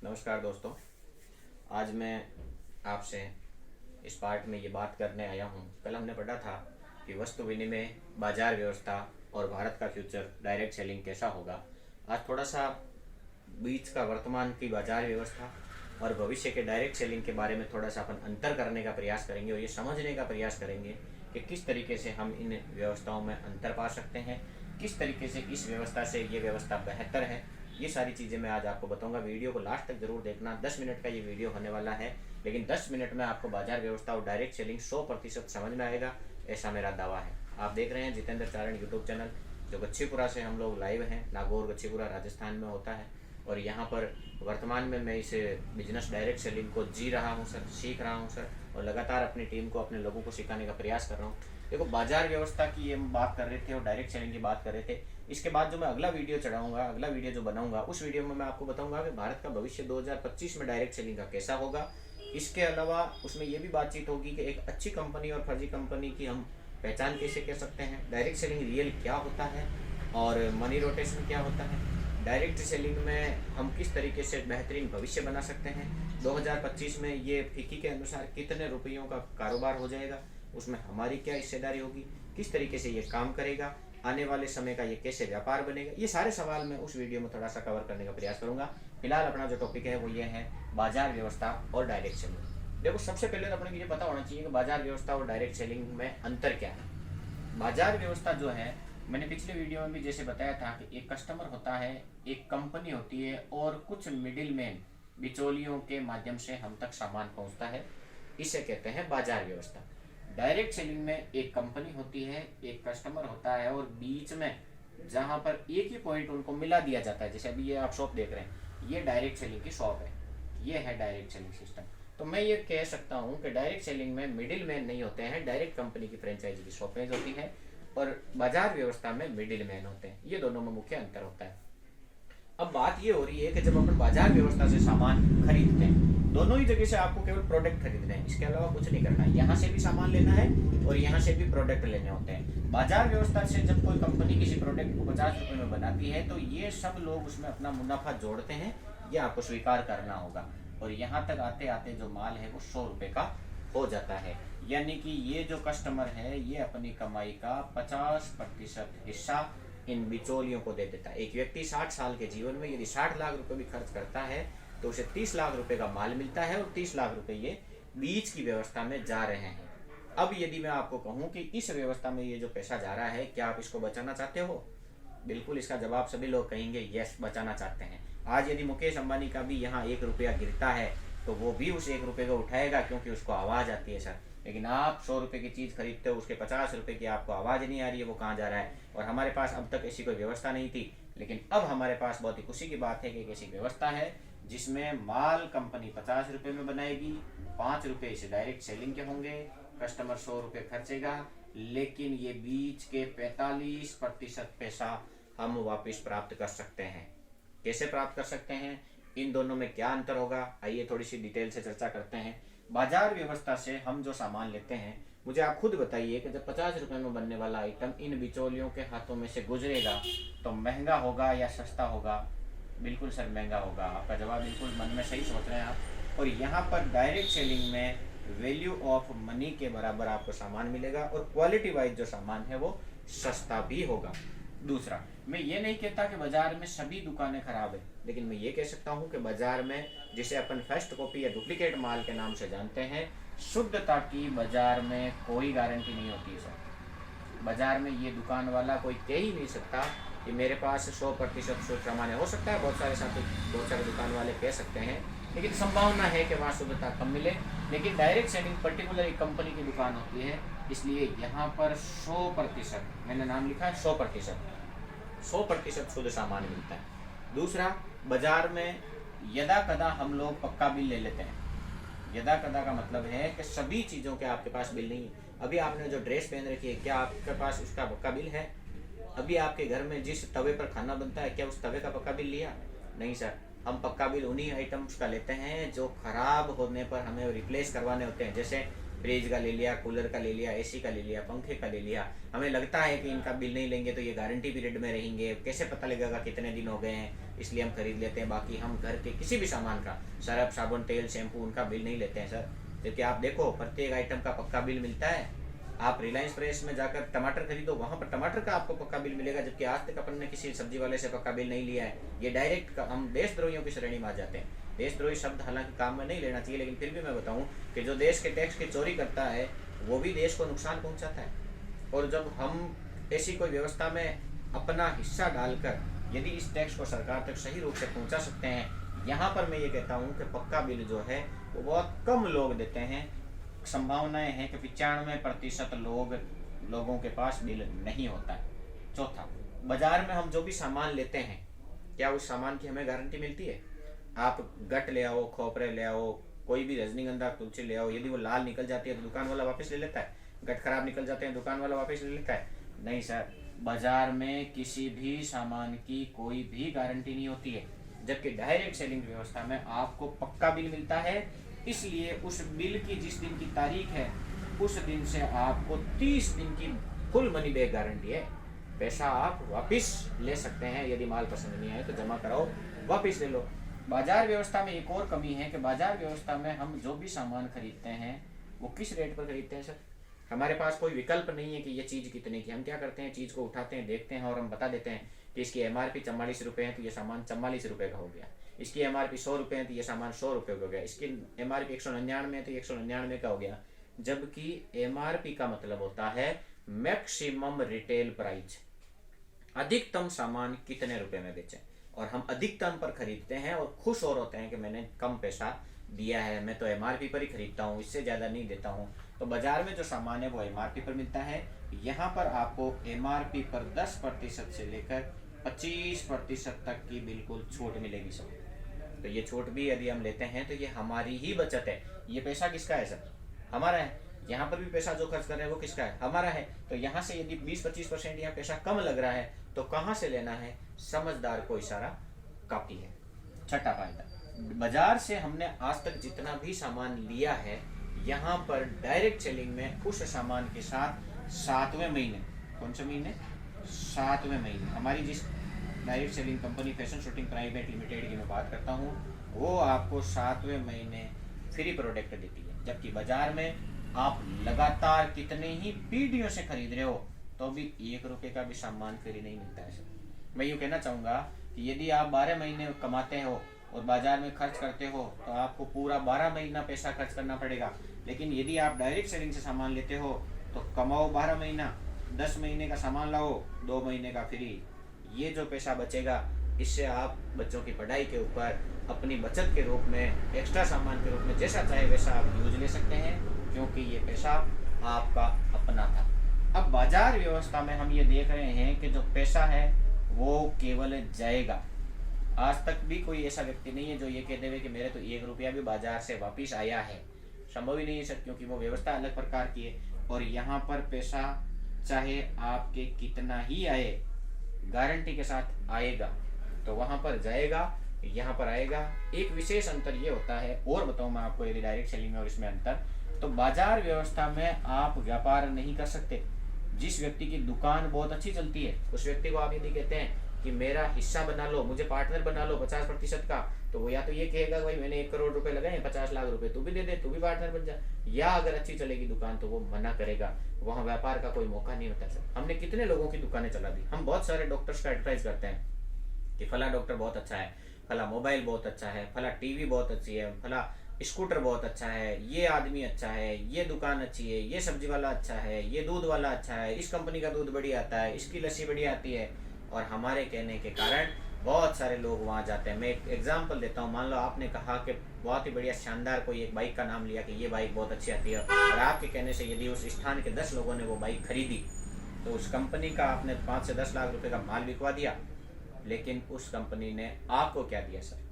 नमस्कार दोस्तों। आज मैं आपसे इस पार्ट में ये बात करने आया हूँ। कल हमने पढ़ा था कि वस्तु विनिमय, बाजार व्यवस्था और भारत का फ्यूचर डायरेक्ट सेलिंग कैसा होगा। आज थोड़ा सा बीच का वर्तमान की बाजार व्यवस्था और भविष्य के डायरेक्ट सेलिंग के बारे में थोड़ा सा अपन अंतर करने का प्रयास करेंगे और ये समझने का प्रयास करेंगे कि किस तरीके से हम इन व्यवस्थाओं में अंतर पा सकते हैं, किस तरीके से इस व्यवस्था से ये व्यवस्था बेहतर है। ये सारी चीज़ें मैं आज आपको बताऊंगा। वीडियो को लास्ट तक जरूर देखना। 10 मिनट का ये वीडियो होने वाला है, लेकिन 10 मिनट में आपको बाजार व्यवस्था और डायरेक्ट सेलिंग 100% समझ में आएगा, ऐसा मेरा दावा है। आप देख रहे हैं जितेंद्र चारण यूट्यूब चैनल, जो गच्छीपुरा से हम लोग लाइव हैं। नागौर गच्छीपुरा राजस्थान में होता है और यहाँ पर वर्तमान में मैं इस बिजनेस डायरेक्ट सेलिंग को जी रहा हूँ सर, सीख रहा हूँ सर, और लगातार अपनी टीम को, अपने लोगों को सिखाने का प्रयास कर रहा हूँ। देखो, बाजार व्यवस्था की ये हम बात कर रहे थे और डायरेक्ट सेलिंग की बात कर रहे थे। इसके बाद जो मैं अगला वीडियो चढ़ाऊंगा, अगला वीडियो जो बनाऊंगा, उस वीडियो में मैं आपको बताऊंगा कि भारत का भविष्य 2025 में डायरेक्ट सेलिंग का कैसा होगा। इसके अलावा उसमें यह भी बातचीत होगी कि एक अच्छी कंपनी और फर्जी कंपनी की हम पहचान कैसे कर सकते हैं, डायरेक्ट सेलिंग रियल क्या होता है और मनी रोटेशन क्या होता है, डायरेक्ट सेलिंग में हम किस तरीके से बेहतरीन भविष्य बना सकते हैं। 2025 में ये फिक्की के अनुसार कितने रुपयों का कारोबार हो जाएगा, उसमें हमारी क्या हिस्सेदारी होगी, किस तरीके से ये काम करेगा, आने वाले समय का ये कैसे व्यापार बनेगा। ये सारे सवाल मैं उस वीडियो में थोड़ा सा कवर करने का प्रयास करूंगा। फिलहाल अपना जो टॉपिक है वो ये है बाजार व्यवस्था और डायरेक्ट सेलिंग। देखो, सबसे पहले तो अपने ये पता होना चाहिए कि बाजार व्यवस्था और डायरेक्ट सेलिंग में अंतर क्या है। बाजार व्यवस्था जो है, मैंने पिछले वीडियो में भी जैसे बताया था कि एक कस्टमर होता है, एक कंपनी होती है और कुछ मिडिल मैन, बिचौलियों के माध्यम से हम तक सामान पहुंचता है, इसे कहते हैं बाजार व्यवस्था। डायरेक्ट सेलिंग में एक कंपनी होती है, एक कस्टमर होता है और बीच में जहां पर एक ही पॉइंट उनको मिला दिया जाता है। जैसे अभी ये आप शॉप देख रहे हैं, ये डायरेक्ट सेलिंग की शॉप है, ये है डायरेक्ट सेलिंग सिस्टम। तो मैं ये कह सकता हूँ कि डायरेक्ट सेलिंग में मिडिल मैन नहीं होते हैं, डायरेक्ट कंपनी की फ्रेंचाइजी की शॉपें होती है, और बाजार व्यवस्था में मिडिल मैन होते हैं। ये दोनों में मुख्य अंतर होता है। अब बात ये हो रही है कि जब अपन बाजार व्यवस्था से सामान खरीदते हैं, दोनों ही जगह से आपको केवल प्रोडक्ट खरीदने हैं, इसके अलावा कुछ नहीं करना है। यहाँ से भी सामान लेना है और यहाँ से भी प्रोडक्ट लेने होते हैं। बाजार व्यवस्था से जब कोई कंपनी किसी प्रोडक्ट को 50 रुपए में बनाती है, तो ये सब लोग उसमें अपना मुनाफा जोड़ते हैं, ये आपको स्वीकार करना होगा। और यहाँ तक आते आते जो माल है वो 100 रुपए का हो जाता है। यानी कि ये जो कस्टमर है, ये अपनी कमाई का 50% हिस्सा इन बिचौलियों को दे देता है। एक व्यक्ति 60 साल के जीवन में यदि 60 लाख रुपए भी खर्च करता है तो उसे 30 लाख रुपए का माल मिलता है और 30 लाख रुपए ये बीच की व्यवस्था में जा रहे हैं। अब यदि मैं आपको कहूं कि इस व्यवस्था में ये जो पैसा जा रहा है, क्या आप इसको बचाना चाहते हो? बिल्कुल, इसका जवाब सभी लोग कहेंगे यस, बचाना चाहते हैं। आज यदि मुकेश अंबानी का भी यहाँ 1 रुपया गिरता है तो वो भी उस 1 रुपये को उठाएगा, क्योंकि उसको आवाज आती है सर। लेकिन आप 100 रुपए की चीज खरीदते हो, उसके 50 रुपए की आपको आवाज नहीं आ रही है वो कहाँ जा रहा है। और हमारे पास अब तक ऐसी कोई व्यवस्था नहीं थी, लेकिन अब हमारे पास बहुत ही खुशी की बात है कि एक ऐसी व्यवस्था है जिसमें माल कंपनी 50 रुपए में बनाएगी, 5 रुपए इसे डायरेक्ट सेलिंग के होंगे, कस्टमर 100 रुपए खर्चेगा, लेकिन ये बीच के 45% पैसा हम वापस प्राप्त कर सकते हैं। कैसे प्राप्त कर सकते हैं, इन दोनों में क्या अंतर होगा, आइए थोड़ी सी डिटेल से चर्चा करते हैं। बाजार व्यवस्था से हम जो सामान लेते हैं, मुझे आप खुद बताइए कि जब 50 रुपए में बनने वाला आइटम इन बिचौलियों के हाथों में से गुजरेगा तो महंगा होगा या सस्ता होगा? बिल्कुल सर, महंगा होगा। आपका जवाब बिल्कुल मन में सही सोच रहे हैं आप। और यहाँ पर डायरेक्ट सेलिंग में वैल्यू ऑफ मनी के बराबर आपको सामान मिलेगा और क्वालिटी वाइज जो सामान है वो सस्ता भी होगा। दूसरा, मैं ये नहीं कहता कि बाजार में सभी दुकानें खराब है, लेकिन मैं ये कह सकता हूँ कि बाजार में, जिसे अपन फर्स्ट कॉपी या डुप्लीकेट माल के नाम से जानते हैं, शुद्धता की बाजार में कोई गारंटी नहीं होती है सर। बाजार में ये दुकान वाला कोई कह ही नहीं सकता कि मेरे पास 100% शुद्ध सामान है। हो सकता है बहुत सारे साथी, बहुत सारे दुकान वाले कह सकते हैं, लेकिन संभावना है कि वहाँ शुद्धता कम मिले। लेकिन डायरेक्ट सेलिंग पर्टिकुलर एक कंपनी की दुकान होती है, इसलिए यहाँ पर 100%, मैंने नाम लिखा है 100% शुद्ध सामान मिलता है। दूसरा, बाजार में यदा कदा हम लोग पक्का बिल ले लेते हैं। यदा कदा का मतलब है कि सभी चीज़ों के आपके पास बिल नहीं है। अभी आपने जो ड्रेस पहन रखी है, क्या आपके पास उसका पक्का बिल है? अभी आपके घर में जिस तवे पर खाना बनता है, क्या उस तवे का पक्का बिल लिया? नहीं सर। हम पक्का बिल उन्हीं आइटम्स का लेते हैं जो खराब होने पर हमें रिप्लेस करवाने होते हैं। जैसे फ्रिज का ले लिया, कूलर का ले लिया, एसी का ले लिया, पंखे का ले लिया। हमें लगता है कि इनका बिल नहीं लेंगे तो ये गारंटी पीरियड में रहेंगे, कैसे पता लगेगा कितने दिन हो गए हैं, इसलिए हम खरीद लेते हैं। बाकी हम घर के किसी भी सामान का, सर्फ, साबुन, तेल, शैम्पू, उनका बिल नहीं लेते हैं सर। जबकि आप देखो प्रत्येक आइटम का पक्का बिल मिलता है। आप रिलायंस फ्रेश में जाकर टमाटर खरीदो, वहाँ पर टमाटर का आपको पक्का बिल मिलेगा, जबकि आज तक अपन ने किसी सब्जी वाले से पक्का बिल नहीं लिया है। ये डायरेक्ट हम देशद्रोहियों की श्रेणी में आ जाते हैं। देशद्रोही शब्द हालांकि काम में नहीं लेना चाहिए, लेकिन फिर भी मैं बताऊं कि जो देश के टैक्स की चोरी करता है वो भी देश को नुकसान पहुंचाता है। और जब हम ऐसी कोई व्यवस्था में अपना हिस्सा डालकर यदि इस टैक्स को सरकार तक सही रूप से पहुंचा सकते हैं, यहाँ पर मैं ये कहता हूँ कि पक्का बिल जो है वो बहुत कम लोग देते हैं। संभावनाएं हैं कि 95% लोगों के पास बिल नहीं होता है। चौथा, बाजार में हम जो भी सामान लेते हैं, क्या उस सामान की हमें गारंटी मिलती है? आप गट ले आओ, खोपरे ले आओ, कोई भी रजनीगंधा तुलसी ले आओ, यदि वो लाल निकल जाती है तो दुकान वाला वापस ले लेता है? गट खराब निकल जाते हैं, दुकान वाला वापस ले लेता है? नहीं सर, बाजार में किसी भी सामान की कोई भी गारंटी नहीं होती है। जबकि डायरेक्ट सेलिंग व्यवस्था में आपको पक्का बिल मिलता है, इसलिए उस बिल की जिस दिन की तारीख है उस दिन से आपको 30 दिन की फुल मनी बैक गारंटी है। पैसा आप वापस ले सकते हैं, यदि माल पसंद नहीं आए तो जमा कराओ, वापस ले लो। बाजार व्यवस्था में एक और कमी है कि बाजार व्यवस्था में हम जो भी सामान खरीदते हैं वो किस रेट पर खरीदते हैं सर? हमारे पास कोई विकल्प नहीं है कि ये चीज़ कितने की। हम क्या करते हैं, चीज़ को उठाते हैं, देखते हैं और हम बता देते हैं कि इसकी MRP 44 रुपये है तो ये सामान 44 रुपये का हो गया, इसकी MRP 100 रुपये है तो ये सामान 100 रुपये का हो गया, इसकी MRP 199 है तो ये 199 का हो गया। जबकि MRP का मतलब होता है मैक्सिमम रिटेल प्राइस, अधिकतम सामान कितने रुपए में बेचें, और हम अधिकतम पर खरीदते हैं और खुश और होते हैं कि मैंने कम पैसा दिया है, मैं तो MRP पर ही खरीदता हूँ, इससे ज़्यादा नहीं देता हूँ। तो बाजार में जो सामान है वो MRP पर मिलता है, यहाँ पर आपको MRP पर 10% से लेकर 25% तक की बिल्कुल छूट मिलेगी सर। तो ये छूट भी यदि हम लेते हैं तो ये हमारी ही बचत है। ये पैसा किसका है सर? हमारा है। यहाँ पर भी पैसा जो खर्च कर रहे हैं वो किसका है? हमारा है। तो यहाँ से यदि 20-25% यहाँ पैसा कम लग रहा है तो कहाँ से लेना है? समझदार को इशारा काफी है। छठा फायदा, बाजार से हमने आज तक जितना भी सामान लिया है, यहाँ पर डायरेक्ट सेलिंग में उस सामान के साथ 7वें महीने, कौन से महीने? 7वें महीने, हमारी जिस direct selling company fashion shooting private limited की मैं बात करता हूँ, वो आपको 7वें महीने फ्री प्रोडक्ट देती है। जबकि बाजार में आप लगातार कितने ही पीढ़ियों से खरीद रहे हो तो भी 1 रुपये का भी सामान फ्री नहीं मिलता है सर। मैं यूँ कहना चाहूँगा कि यदि आप 12 महीने कमाते हो और बाजार में खर्च करते हो तो आपको पूरा 12 महीना पैसा खर्च करना पड़ेगा। लेकिन यदि आप डायरेक्ट सेलिंग से सामान लेते हो तो कमाओ 12 महीना, 10 महीने का सामान लाओ, 2 महीने का फ्री। ये जो पैसा बचेगा इससे आप बच्चों की पढ़ाई के ऊपर अपनी बचत के रूप में, एक्स्ट्रा सामान के रूप में जैसा चाहे वैसा आप यूज ले सकते हैं, क्योंकि ये पैसा आपका अपना था। अब बाजार व्यवस्था में हम ये देख रहे हैं कि जो पैसा है वो केवल जाएगा। आज तक भी कोई ऐसा व्यक्ति नहीं है जो ये कह देवे कि मेरे तो 1 रुपया भी बाजार से वापिस आया है। संभव ही नहीं है सर, क्योंकि वो व्यवस्था अलग प्रकार की है। और यहाँ पर पैसा चाहे आपके कितना ही आए, गारंटी के साथ आएगा, तो वहां पर जाएगा, यहाँ पर आएगा। एक विशेष अंतर ये होता है, और बताऊं मैं आपको यदि डायरेक्ट सेलिंग में और इसमें अंतर, तो बाजार व्यवस्था में आप व्यापार नहीं कर सकते। जिस व्यक्ति की दुकान बहुत अच्छी चलती है उस व्यक्ति को आप यदि कहते हैं कि मेरा हिस्सा बना लो, मुझे पार्टनर बना लो 50% का, तो वो या तो ये कहेगा भाई मैंने 1 करोड़ रुपए लगाए, 50 लाख रुपए तू भी दे दे, तू भी पार्टनर बन जा। या अगर अच्छी चलेगी दुकान तो वो मना करेगा, वहाँ व्यापार का कोई मौका नहीं होता सर। हमने कितने लोगों की दुकानें चला दी। हम बहुत सारे डॉक्टर्स का एडवर्टाइज करते हैं कि फला डॉक्टर बहुत अच्छा है, फला मोबाइल बहुत अच्छा है, फला टीवी बहुत अच्छी है, फला स्कूटर बहुत अच्छा है, ये आदमी अच्छा है, ये दुकान अच्छी है, ये सब्जी वाला अच्छा है, ये दूध वाला अच्छा है, इस कंपनी का दूध बढ़िया आता है, इसकी लस्सी बढ़िया आती है। और हमारे कहने के कारण बहुत सारे लोग वहाँ जाते हैं। मैं एक एग्जांपल देता हूँ। मान लो आपने कहा कि बहुत ही बढ़िया शानदार कोई एक बाइक का नाम लिया कि ये बाइक बहुत अच्छी आती है, और आपके कहने से यदि उस स्थान के 10 लोगों ने वो बाइक खरीदी तो उस कंपनी का आपने 5 से 10 लाख रुपए का माल बिकवा दिया, लेकिन उस कंपनी ने आपको क्या दिया सर?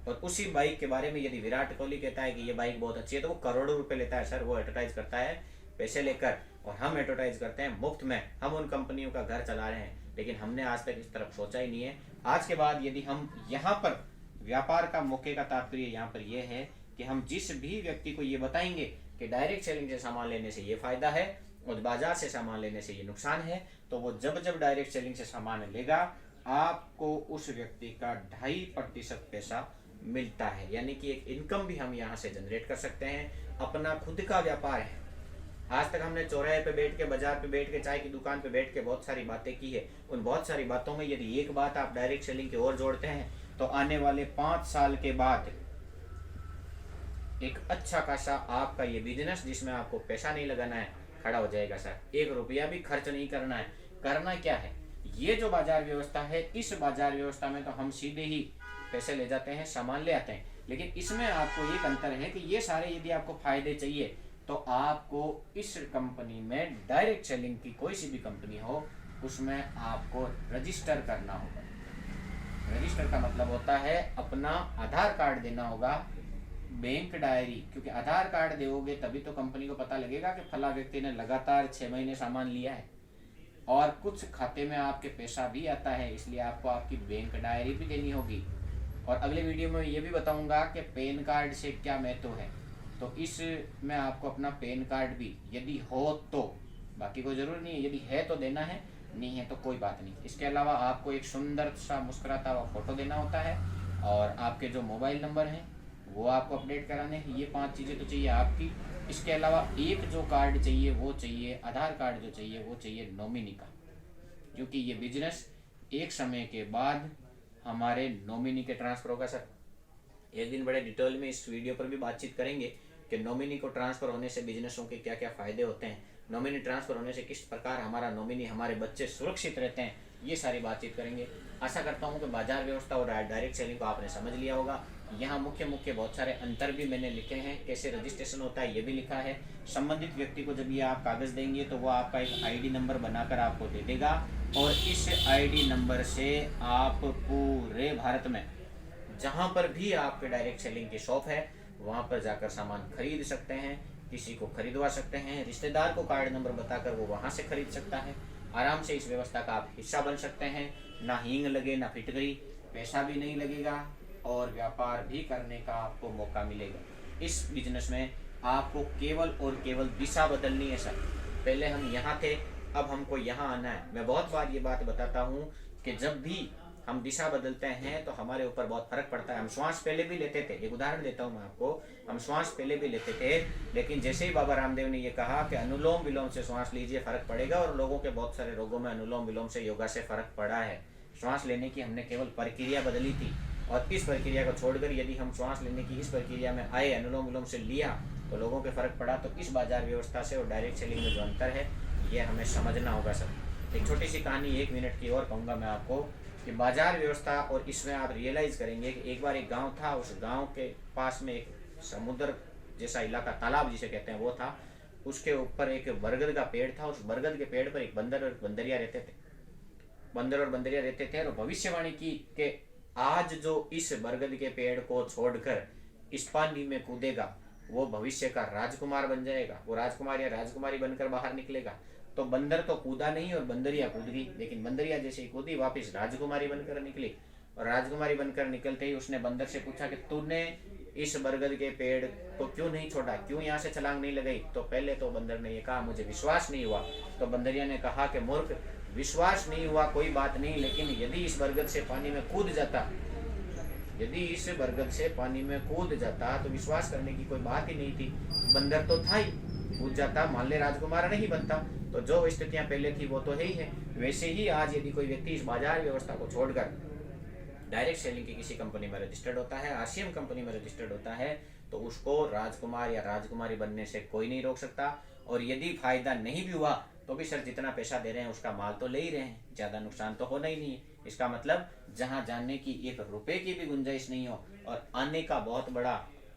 और उसी बाइक के बारे में यदि विराट कोहली कहता है कि ये बाइक बहुत अच्छी है तो वो करोड़ों रुपए लेता है सर। वो एडवर्टाइज करता है पैसे लेकर, और हम एडवर्टाइज करते हैं मुफ्त में। हम उन कंपनियों का घर चला रहे हैं, लेकिन हमने आज तक इस तरफ सोचा ही नहीं है। आज के बाद यदि हम यहाँ पर व्यापार का मौके का तात्पर्य यहाँ पर यह है कि हम जिस भी व्यक्ति को ये बताएंगे कि डायरेक्ट सेलिंग से सामान लेने से ये फायदा है और बाजार से सामान लेने से ये नुकसान है, तो वो जब जब डायरेक्ट सेलिंग से सामान लेगा आपको उस व्यक्ति का 2.5% पैसा मिलता है, यानी कि एक इनकम भी हम यहाँ से जनरेट कर सकते हैं। अपना खुद का व्यापार है। आज तक हमने चौराहे पे बैठ के, बाजार पे बैठ के, चाय की दुकान पे बैठ के बहुत सारी बातें की है। उन बहुत सारी बातों में यदि एक बात आप डायरेक्ट सेलिंग की ओर जोड़ते हैं तो आने वाले 5 साल के बाद एक अच्छा खासा आपका ये बिजनेस, जिसमें आपको पैसा नहीं लगाना है, खड़ा हो जाएगा सर। 1 रुपया भी खर्च नहीं करना है। करना क्या है, ये जो बाजार व्यवस्था है, इस बाजार व्यवस्था में तो हम सीधे ही पैसे ले जाते हैं, सामान ले आते हैं, लेकिन इसमें आपको एक अंतर है कि ये सारे यदि आपको फायदे चाहिए तो आपको इस कंपनी में, डायरेक्ट सेलिंग की कोई सी भी कंपनी हो, उसमें आपको रजिस्टर करना होगा। रजिस्टर का मतलब होता है अपना आधार कार्ड देना होगा, बैंक डायरी, क्योंकि आधार कार्ड दोगे तभी तो कंपनी को पता लगेगा कि फला व्यक्ति ने लगातार 6 महीने सामान लिया है। और कुछ खाते में आपके पैसा भी आता है, इसलिए आपको आपकी बैंक डायरी भी देनी होगी। और अगले वीडियो में ये भी बताऊंगा कि पैन कार्ड से क्या महत्व है, तो इसमें आपको अपना पैन कार्ड भी यदि हो तो, बाकी कोई ज़रूरी नहीं है, यदि है तो देना है, नहीं है तो कोई बात नहीं। इसके अलावा आपको एक सुंदर सा मुस्कुराता हुआ फोटो देना होता है और आपके जो मोबाइल नंबर हैं वो आपको अपडेट कराने हैं। ये 5 चीज़ें तो चाहिए आपकी। इसके अलावा एक जो कार्ड चाहिए वो चाहिए, आधार कार्ड जो चाहिए वो चाहिए नॉमिनी का, क्योंकि ये बिजनेस एक समय के बाद हमारे नॉमिनी के ट्रांसफर होगा। सर एक दिन बड़े डिटेल में इस वीडियो पर भी बातचीत करेंगे कि नॉमिनी को ट्रांसफर होने से बिजनेसों के क्या क्या फायदे होते हैं, नॉमिनी ट्रांसफर होने से किस प्रकार हमारा नॉमिनी, हमारे बच्चे सुरक्षित रहते हैं, ये सारी बातचीत करेंगे। आशा करता हूँ कि बाजार व्यवस्था और डायरेक्ट सेलिंग को आपने समझ लिया होगा। यहाँ मुख्य बहुत सारे अंतर भी मैंने लिखे हैं, कैसे रजिस्ट्रेशन होता है ये भी लिखा है। संबंधित व्यक्ति को जब ये आप कागज़ देंगे तो वो आपका एक आईडी नंबर बनाकर आपको दे देगा और इस आईडी नंबर से आप पूरे भारत में जहाँ पर भी आपके डायरेक्ट सेलिंग की शॉप है वहाँ पर जाकर सामान खरीद सकते हैं, किसी को खरीदवा सकते हैं, रिश्तेदार को कार्ड नंबर बताकर वो वहाँ से खरीद सकता है। आराम से इस व्यवस्था का आप हिस्सा बन सकते हैं। ना हींग लगे, ना फिटकरी, पैसा भी नहीं लगेगा और व्यापार भी करने का आपको मौका मिलेगा। इस बिजनेस में आपको केवल और केवल दिशा बदलनी है। सर पहले हम यहाँ थे, अब हमको यहाँ आना है। मैं बहुत बार ये बात बताता हूँ कि जब भी हम दिशा बदलते हैं तो हमारे ऊपर बहुत फर्क पड़ता है। हम श्वास पहले भी लेते थे, एक उदाहरण देता हूँ मैं आपको, हम श्वास पहले भी लेते थे, लेकिन जैसे ही बाबा रामदेव ने ये कहा कि अनुलोम विलोम से श्वास लीजिए फर्क पड़ेगा, और लोगों के बहुत सारे रोगों में अनुलोम विलोम से, योगा से फर्क पड़ा है। श्वास लेने की हमने केवल प्रक्रिया बदली थी और इस प्रक्रिया को छोड़कर यदि हम श्वास लेने की इस प्रक्रिया में आए, अनुलोम विलोम से लिया तो लोगों के फर्क पड़ा। तो इस बाजार व्यवस्था से और डायरेक्ट सेलिंग में जो अंतर है ये हमें समझना होगा। सर एक छोटी सी कहानी 1 मिनट की और कहूँगा मैं आपको कि बाजार व्यवस्था, और इसमें आप रियलाइज करेंगे कि एक बार एक गांव था, उस गांव के पास में एक समुद्र जैसा इलाका, तालाब जिसे कहते हैं वो था। उसके ऊपर एक बरगद का पेड़ था, उस बरगद के पेड़ पर एक बंदर और बंदरिया रहते थे। बंदर और बंदरिया रहते थे और भविष्यवाणी की कि आज जो इस बरगद के पेड़ को छोड़कर इस पानी में कूदेगा वो भविष्य का राजकुमार बन जाएगा, वो राजकुमार या राजकुमारी बनकर बाहर निकलेगा। तो बंदर तो कूदा नहीं और बंदरिया कूद गई, लेकिन बंदरिया जैसे ही कूदी वापस राजकुमारी बनकर निकली। और राजकुमारी बनकर निकलते ही उसने बंदर से पूछा कि तूने इस बरगद के पेड़ को क्यों नहीं छोड़ा, क्यों यहाँ से छलांग नहीं लगाई? तो पहले तो बंदर ने ये कहा मुझे विश्वास नहीं हुआ। तो बंदरिया ने कहा कि मूर्ख, विश्वास नहीं हुआ कोई बात नहीं, लेकिन यदि इस बरगद से पानी में कूद जाता, यदि इस बरगद से पानी में कूद जाता तो विश्वास करने की कोई बात ही नहीं थी। बंदर तो था ही, कूद जाता, मान ले राजकुमार नहीं बनता। तो जो स्थितियां पहले थी वो तो है ही है। वैसे ही आज यदि कोई व्यक्ति इस बाजार व्यवस्था को छोड़कर डायरेक्ट सेलिंग की किसी कंपनी में रजिस्टर्ड होता है, आरसीएम कंपनी में रजिस्टर्ड होता है, तो उसको राजकुमार या राजकुमारी बनने से कोई नहीं रोक सकता। और यदि फायदा नहीं भी हुआ तो भी सर जितना पैसा दे रहे हैं उसका माल तो ले ही रहे हैं, ज़्यादा नुकसान तो होना ही नहीं है। इसका मतलब जहाँ जाने की 1 रुपए की भी गुंजाइश नहीं हो और आने का बहुत बड़ा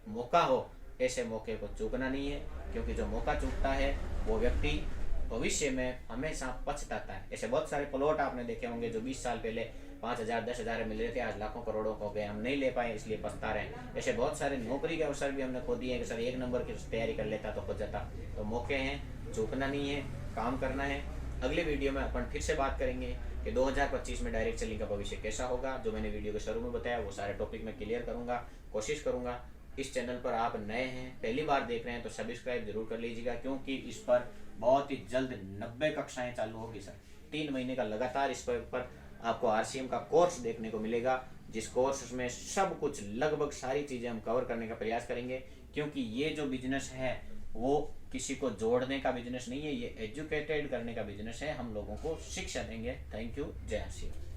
मौका हो, ऐसे मौके को चूकना नहीं है, क्योंकि जो मौका चूकता है वो व्यक्ति भविष्य में हमेशा पछताता है। ऐसे बहुत सारे प्लॉट आपने देखे होंगे जो 20 साल पहले 5,000 10,000 मिल रहे थे, आज लाखों करोड़ों हो गए, हम नहीं ले पाए इसलिए पछता रहे हैं। ऐसे बहुत सारे नौकरी के अवसर भी हमने खो दिए कि सर 1 नंबर की तैयारी कर लेता तो हो जाता। तो मौके हैं, चूकना नहीं है, काम करना है। अगले वीडियो में अपन फिर से बात करेंगे कि 2025 में डायरेक्ट सेलिंग का भविष्य कैसा होगा। जो मैंने वीडियो के शुरू में बताया वो सारे टॉपिक में क्लियर करूँगा, कोशिश करूँगा। इस चैनल पर आप नए हैं, पहली बार देख रहे हैं, तो सब्सक्राइब जरूर कर लीजिएगा, क्योंकि इस पर बहुत ही जल्द 90 कक्षाएं चालू होगी सर। 3 महीने का लगातार इस पर आपको RCM का कोर्स देखने को मिलेगा, जिस कोर्स में सब कुछ लगभग सारी चीज़ें हम कवर करने का प्रयास करेंगे, क्योंकि ये जो बिजनेस है वो किसी को जोड़ने का बिजनेस नहीं है, ये एजुकेटेड करने का बिजनेस है। हम लोगों को शिक्षा देंगे। Thank you. जय श्री राम।